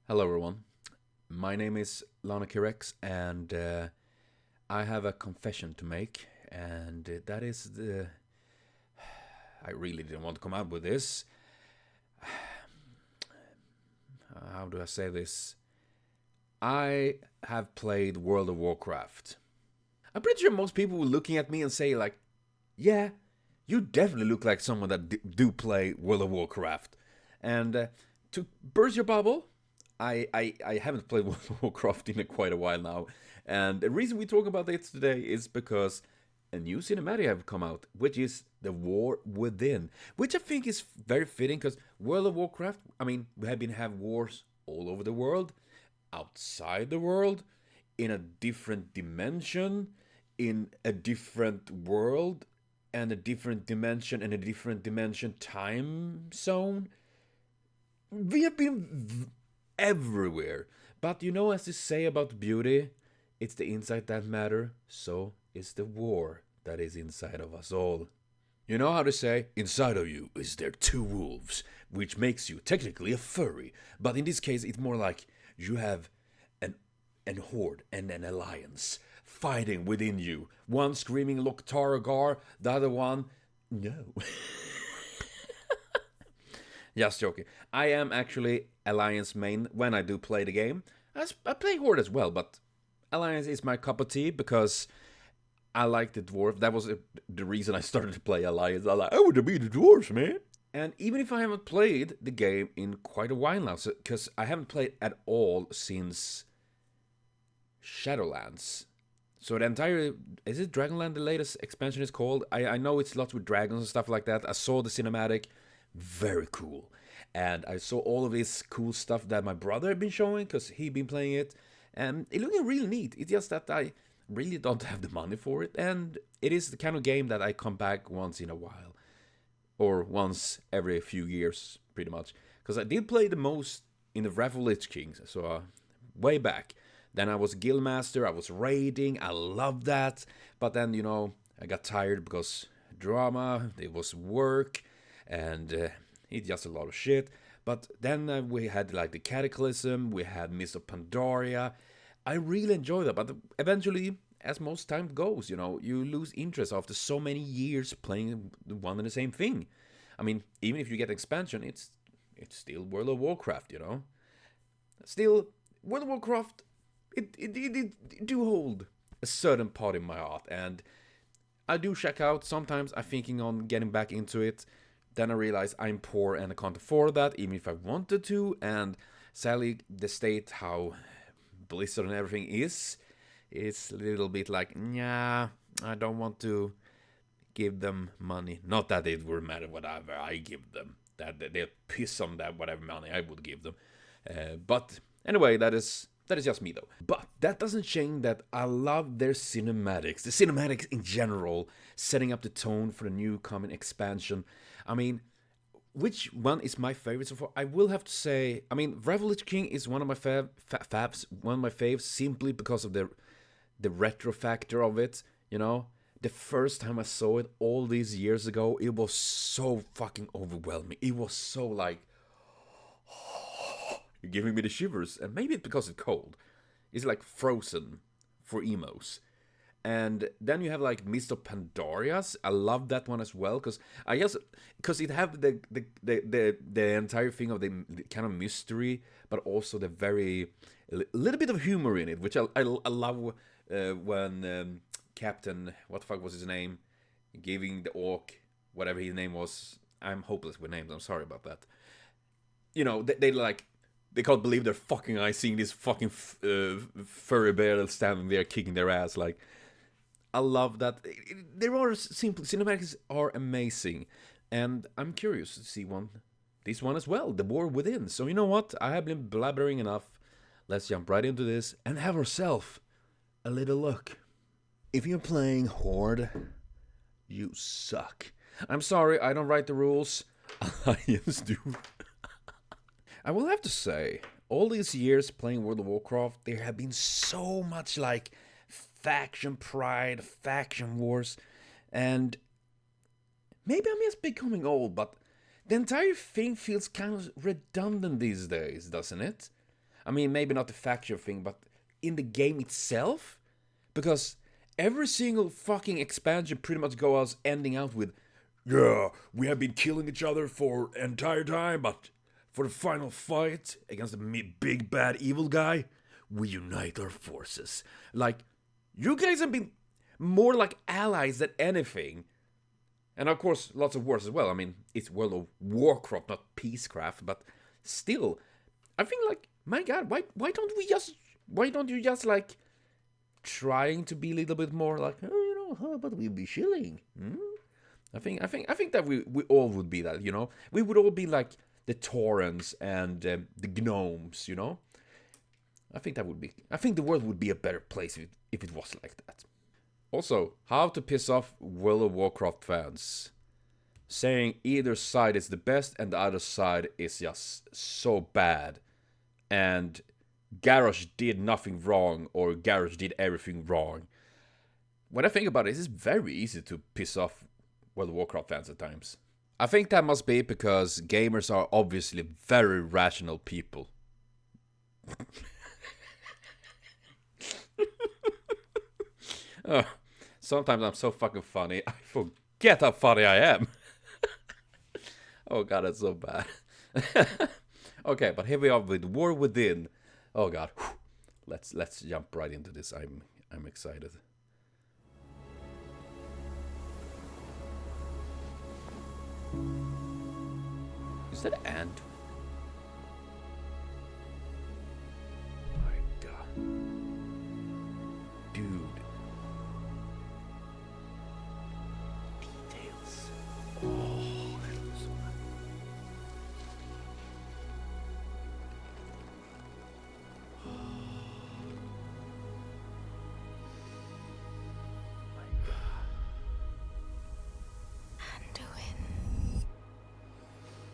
Hello, everyone. My name is LanokirX, and I have a confession to make, and that is the. I really didn't want to come out with this. How do I say this? I have played World of Warcraft. I'm pretty sure most people will looking at me and say like, "Yeah, you definitely look like someone that do play World of Warcraft." And to burst your bubble, I haven't played World of Warcraft in quite a while now, and the reason we talk about it today is because a new cinematic have come out, which is the War Within, which I think is very fitting because World of Warcraft. I mean, we have been have wars all over the world, outside the world, in a different dimension, in a different world, and a different dimension and a different dimension time zone. We have been everywhere. But you know, as they say about beauty, it's the inside that matter, so is the war that is inside of us all. You know how to say, inside of you is there two wolves, which makes you technically a furry. But in this case, it's more like you have an horde and an alliance fighting within you. One screaming Loktargar, the other one, no. Just joking. I am actually Alliance main when I do play the game. I play Horde as well, but Alliance is my cup of tea because I like the dwarf. That was the reason I started to play Alliance. I want to be the dwarves, man. And even if I haven't played the game in quite a while now, because I haven't played at all since Shadowlands. So the entire is it Dragonland the latest expansion is called? I know it's lots with dragons and stuff like that. I saw the cinematic, very cool. And I saw all of this cool stuff that my brother had been showing because he'd been playing it. And it looking really neat. It's just that I really don't have the money for it. And it is the kind of game that I come back once in a while. Or once every few years, pretty much. Because I did play the most in the Wrath of Lich King. So way back. Then I was Guildmaster, I was raiding, I loved that. But then, I got tired because drama, it was work, and it's just a lot of shit. But then we had like the Cataclysm, we had Mist of Pandaria. I really enjoyed that, but eventually, as most time goes, you lose interest after so many years playing the one and the same thing. I mean, even if you get expansion, it's still World of Warcraft, Still, World of Warcraft, it do hold a certain part in my heart, and I do check out. Sometimes I'm thinking on getting back into it. Then I realize I'm poor and I can't afford that, even if I wanted to. And sadly, the state how Blizzard and everything is a little bit like, nah, I don't want to give them money. Not that it would matter whatever I give them. That they'll piss on that whatever money I would give them. But anyway, that is just me though. But that doesn't change that I love their cinematics. The cinematics in general, setting up the tone for the new coming expansion. I mean, which one is my favorite so far? I will have to say, I mean, Revelage King is one of my faves, one of my faves, simply because of the retro factor of it. The first time I saw it all these years ago, it was so fucking overwhelming. It was so like, you're giving me the shivers, and maybe it's because it's cold. It's like Frozen for emos. And then you have like Mist of Pandarias. I love that one as well because it have the entire thing of the kind of mystery, but also the very little bit of humor in it, which I love when Captain, what the fuck was his name, giving the orc whatever his name was. I'm hopeless with names. I'm sorry about that. They like. They can't believe their fucking eyes seeing this fucking furry bear standing there kicking their ass. Like, I love that. There are simple cinematics are amazing, and I'm curious to see this one as well, The War Within. So you know what? I have been blabbering enough. Let's jump right into this and have ourselves a little look. If you're playing Horde, you suck. I'm sorry, I don't write the rules. Alliance do. I will have to say, all these years playing World of Warcraft, there have been so much like faction pride, faction wars, and maybe I'm just becoming old, but the entire thing feels kind of redundant these days, doesn't it? I mean, maybe not the faction thing, but in the game itself? Because every single fucking expansion pretty much goes ending out with, yeah, we have been killing each other for an entire time, but for the final fight against the big bad evil guy, we unite our forces. Like, you guys have been more like allies than anything. And of course, lots of wars as well. I mean, it's World of Warcraft, not Peacecraft, but still, I think like, my God, why don't you just like trying to be a little bit more like, oh, you know, how about we be chilling? I think that we all would be that, you know. We would all be like the Taurens and the gnomes, you know. I think the world would be a better place if it was like that. Also, how to piss off World of Warcraft fans. Saying either side is the best and the other side is just so bad. And Garrosh did nothing wrong, or Garrosh did everything wrong. When I think about it, it's very easy to piss off World of Warcraft fans at times. I think that must be because gamers are obviously very rational people. Sometimes I'm so fucking funny, I forget how funny I am. Oh god, that's so bad. Okay, but here we are with War Within. Oh god, let's jump right into this. I'm excited. Is that an ant? My god, dude. Details. Oh.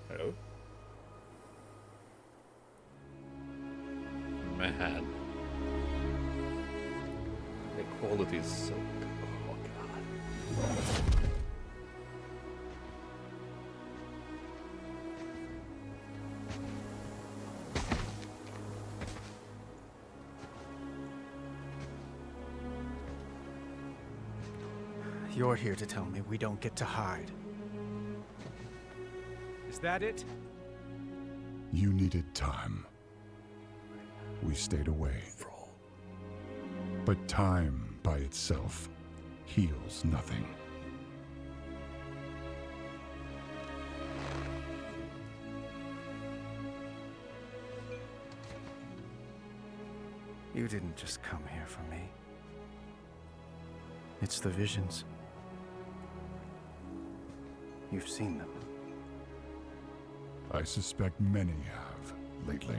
Hello? Man. The quality is so good. Oh god. You're here to tell me we don't get to hide. Is that it? You needed time. We stayed away. But time by itself heals nothing. You didn't just come here for me. It's the visions. You've seen them. I suspect many have lately.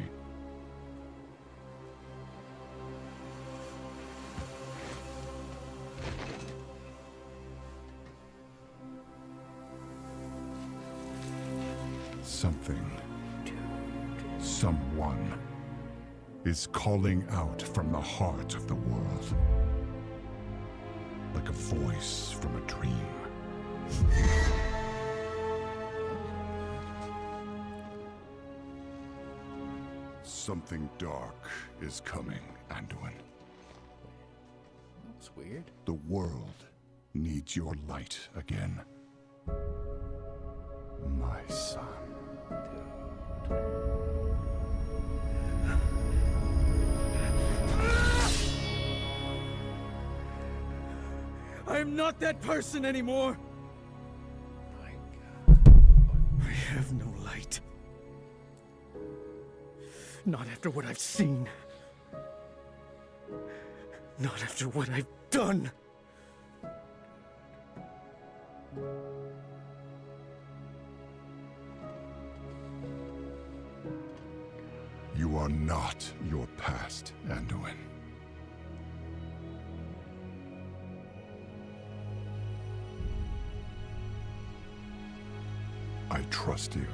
Something, someone, is calling out from the heart of the world. Like a voice from a dream. Something dark is coming, Anduin. That's weird. The world needs your light again. My son. I am not that person anymore! My god. I have no light. Not after what I've seen. Not after what I've done. You are not your past, Anduin. I trust you.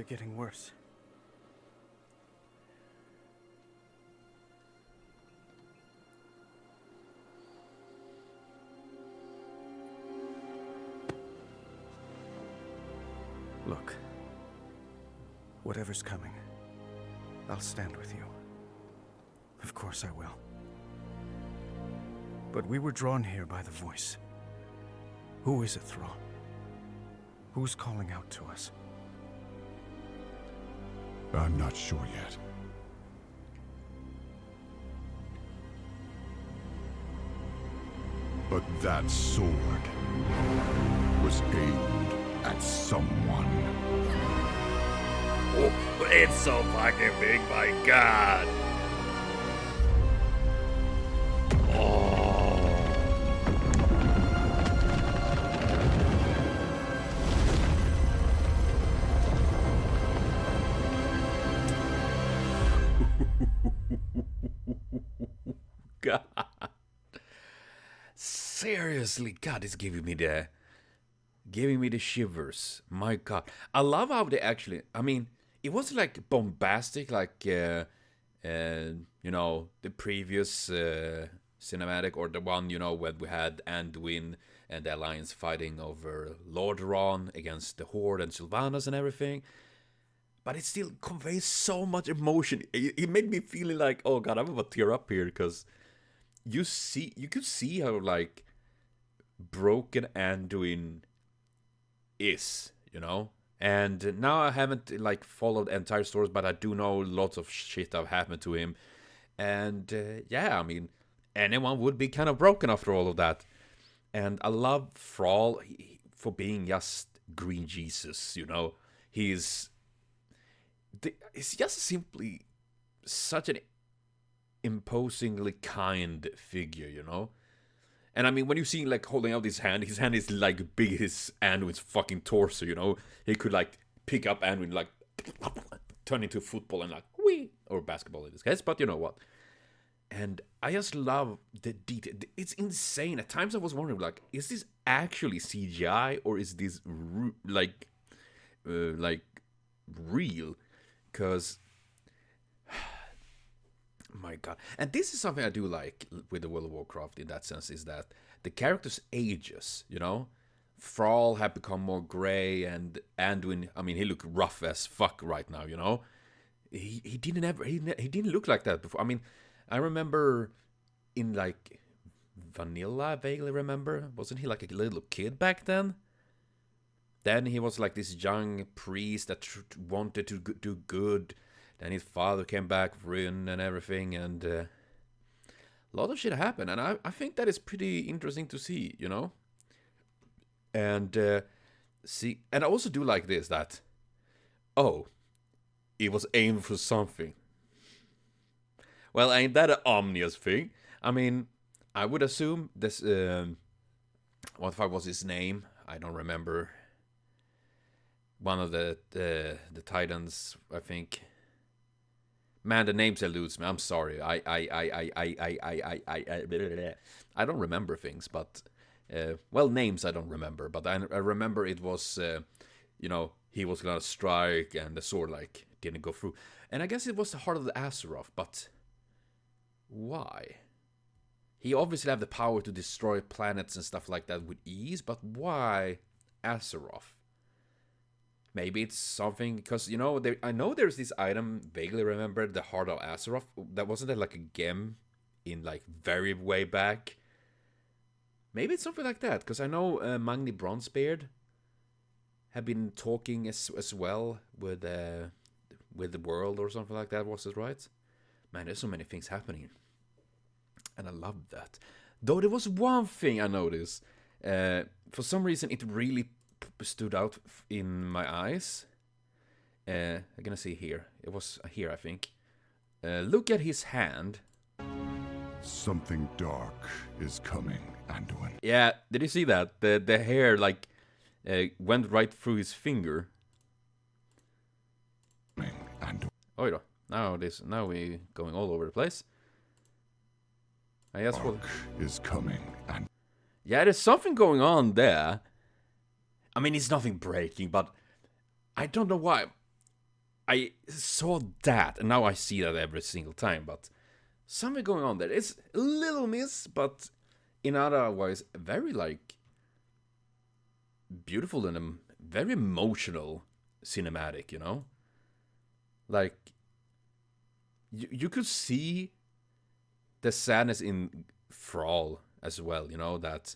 they're getting worse. Look, whatever's coming, I'll stand with you. Of course I will. But we were drawn here by the voice. Who is it, Thrall? Who's calling out to us? I'm not sure yet. But that sword was aimed at someone. Oh, it's so fucking big, my god. Oh. God. Seriously, God, it's giving me the shivers. My god. I love how they actually, I mean, it wasn't like bombastic like you know, the previous cinematic, or the one, you know, when we had Anduin and the Alliance fighting over Lordaeron against the Horde and Sylvanas and everything. But it still conveys so much emotion. It made me feeling like, oh god, I'm about to tear up here, because you could see how like broken Anduin is, you know. And now I haven't like followed entire stories, but I do know lots of shit that have happened to him. And yeah, I mean, anyone would be kind of broken after all of that. And I love Thrall for being just Green Jesus, you know. He's just simply such an imposingly kind figure, you know. And I mean, when you see like holding out his hand is like big as Anduin's fucking torso, you know. He could like pick up Anduin, like turn into football and like whee, or basketball in this case, but you know what. And I just love the detail. It's insane. At times I was wondering, like, is this actually CGI or is this like real? Because my god. And this is something I do like with the World of Warcraft in that sense, is that the characters ages, you know. Thrall have become more grey, and Anduin, I mean, he look rough as fuck right now, you know. He didn't look like that before. I mean, I remember in like Vanilla, I vaguely remember, wasn't he like a little kid back then? Then he was like this young priest that wanted to do good. Then his father came back, ruined and everything, and a lot of shit happened. And I think that is pretty interesting to see, you know? And see, and I also do like this, that, oh, it was aimed for something. Well, ain't that an ominous thing? I mean, I would assume this, what if I was his name? I don't remember. One of the Titans, I think. Man, the names eludes me. I'm sorry. I don't remember things, but well, names I don't remember. But I remember it was, you know, he was gonna strike, and the sword like didn't go through. And I guess it was the heart of the Azeroth. But why? He obviously have the power to destroy planets and stuff like that with ease. But why Azeroth? Maybe it's something, because, you know, I know there's this item, vaguely remember, the Heart of Azeroth, that wasn't there like a gem in like very way back. Maybe it's something like that, because I know Magni Bronzebeard have been talking as well with the world or something like that, was it right? Man, there's so many things happening. And I love that. Though there was one thing I noticed. For some reason, it really stood out in my eyes. I'm gonna see here. It was here, I think. Look at his hand. Something dark is coming, Anduin. Yeah, did you see that? The hair like went right through his finger. Anduin. Oh yeah. Now we going all over the place. I guess Dark is coming, and yeah, there's something going on there. I mean, it's nothing breaking, but I don't know why. I saw that, and now I see that every single time, but something going on there. It's a little miss, but in otherwise very like beautiful and very emotional cinematic, you know? Like you could see the sadness in Thrall as well, you know, that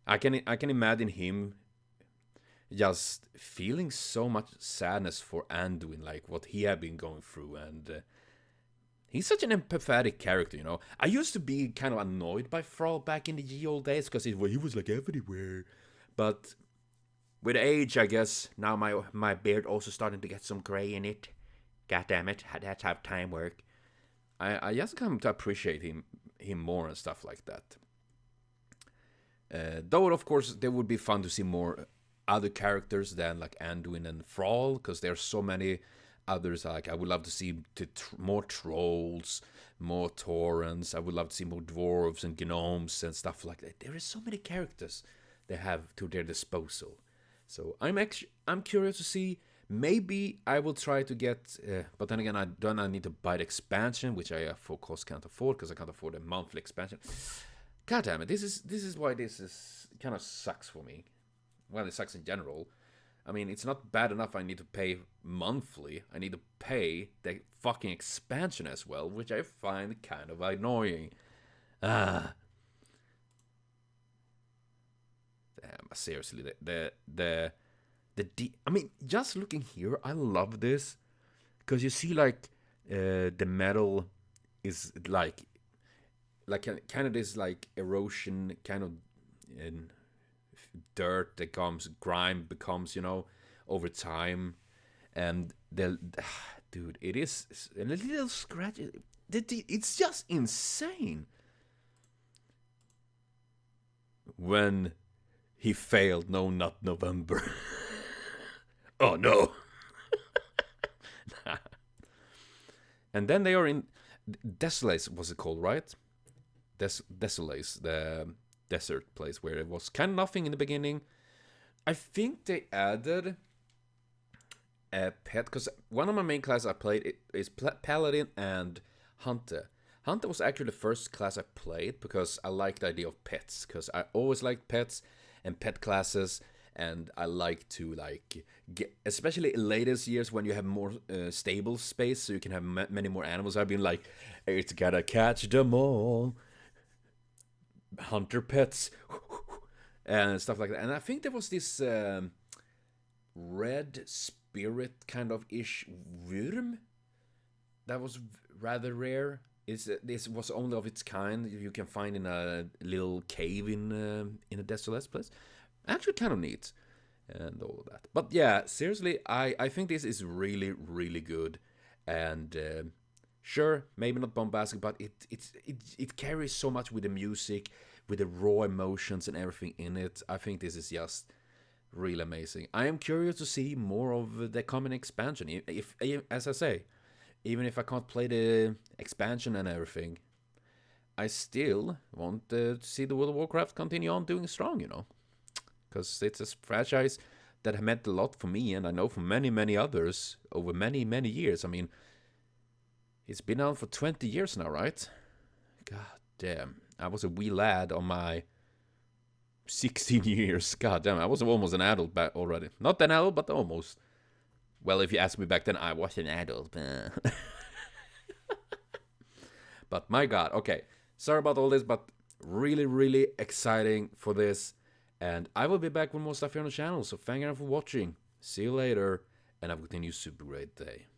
I can imagine him just feeling so much sadness for Anduin, like what he had been going through, and he's such an empathetic character, you know. I used to be kind of annoyed by Thrall back in the ye old days because he was like everywhere, but with age, I guess now my beard also starting to get some gray in it. God damn it, that's how time work. I just come to appreciate him more and stuff like that. Though of course it would be fun to see more other characters than like Anduin and Thrall, because there's so many others. Like I would love to see more trolls, more taurens. I would love to see more dwarves and gnomes and stuff like that. There is so many characters they have to their disposal. So I'm curious to see. Maybe I will try to get, but then again, I need to buy the expansion, which I of course can't afford because I can't afford a monthly expansion. God damn it! This is why this is kind of sucks for me. Well, it sucks in general. I mean, it's not bad enough I need to pay monthly. I need to pay the fucking expansion as well, which I find kind of annoying. Damn, seriously, I mean, just looking here, I love this because you see like the metal is like kind of this like erosion, kind of dirt that comes, grime becomes, you know, over time, and dude, it is a little scratch. It's just insane. When he failed, no, not November. Oh no. And then they are in Desolace, was it called, right? Desolace, the desert place where it was kind of nothing in the beginning. I think they added a pet, because one of my main classes I played is Paladin and Hunter. Hunter was actually the first class I played because I liked the idea of pets, because I always liked pets and pet classes. And I like to get, especially in latest years when you have more stable space, so you can have many more animals. I've been like, it's gotta catch them all, hunter pets, and stuff like that. And I think there was this red spirit kind of ish worm that was rather rare. This was only of its kind. You can find in a little cave in a desolate place. Actually kind of neat and all of that. But yeah, seriously, I think this is really, really good. And sure, maybe not bombastic, but it carries so much with the music, with the raw emotions and everything in it. I think this is just really amazing. I am curious to see more of the common expansion. If as I say, even if I can't play the expansion and everything, I still want to see the World of Warcraft continue on doing strong, you know. Because it's a franchise that meant a lot for me, and I know for many, many others over many, many years. I mean, it's been out for 20 years now, right? God damn. I was a wee lad on my 16 years. God damn, I was almost an adult back already. Not an adult, but almost. Well, if you asked me back then, I was an adult. But my God, okay. Sorry about all this, but really, really exciting for this. And I will be back with more stuff here on the channel, so thank you for watching. See you later, and have a continued super great day.